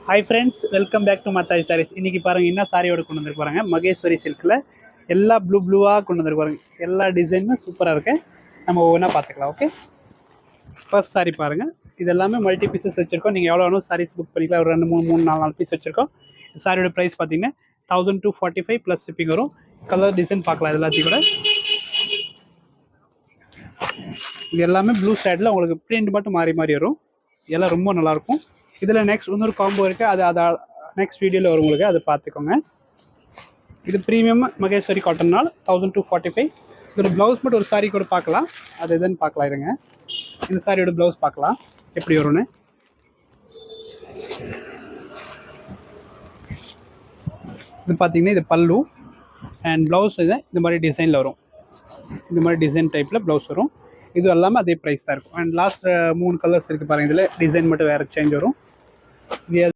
Hi friends, welcome back to Mathai sarees. இன்றைக்கி பாருங்கள் என்ன சாரியோட கொண்டு வந்துருக்கு பாருங்கள். மகேஸ்வரி சில்கில் எல்லா ப்ளூவாக கொண்டு வந்துருக்கு பாருங்கள். எல்லா டிசைனுமே சூப்பராக இருக்குது. நம்ம ஒவ்வொன்றா பார்த்துக்கலாம். ஓகே, ஃபர்ஸ்ட் சாரி பாருங்கள். இது எல்லாமே மல்டி பீசஸ் வச்சுருக்கோம். நீங்கள் எவ்வளோ வேணும் சாரீஸ் புக் பண்ணிக்கலாம். ஒரு 2 3 4 பீஸ் வச்சுருக்கோம். சாரியோட ப்ரைஸ் பார்த்தீங்கன்னா 1245 ப்ளஸ் ஷிப்பிங் வரும். கலர் டிசைன் பார்க்கலாம். இது எல்லாத்தையும் கூட இது எல்லாமே ப்ளூ சைடில் உங்களுக்கு பிரிண்ட் மட்டும் மாறி மாறி வரும். எல்லாம் ரொம்ப நல்லாயிருக்கும். இதில் நெக்ஸ்ட் இன்னொரு காம்போ இருக்குது. அதை நெக்ஸ்ட் வீடியோவில் வரும் உங்களுக்கு, அதை பார்த்துக்கோங்க. இது ப்ரீமியம் மகேஸ்வரி காட்டன்னால் 1245. இதோட ப்ளவுஸ் மட்டும் ஒரு சாரீ கூட பார்க்கலாம். அது எதுன்னு பார்க்கலாம். இருங்க, இந்த சாரியோட ப்ளவுஸ் பார்க்கலாம் எப்படி வரும்னு. இது பார்த்தீங்கன்னா இது பல்லு அண்ட் ப்ளவுஸ் இந்த மாதிரி டிசைனில் வரும். இந்த மாதிரி டிசைன் டைப்பில் ப்ளவுஸ் வரும். இது எல்லாமே அதே ப்ரைஸ் தான் இருக்கும். அண்ட் லாஸ்ட் 3 கலர்ஸ் இருக்குது பாருங்கள். இதில் டிசைன் மட்டும் வேறு சேஞ்ச் வரும். இது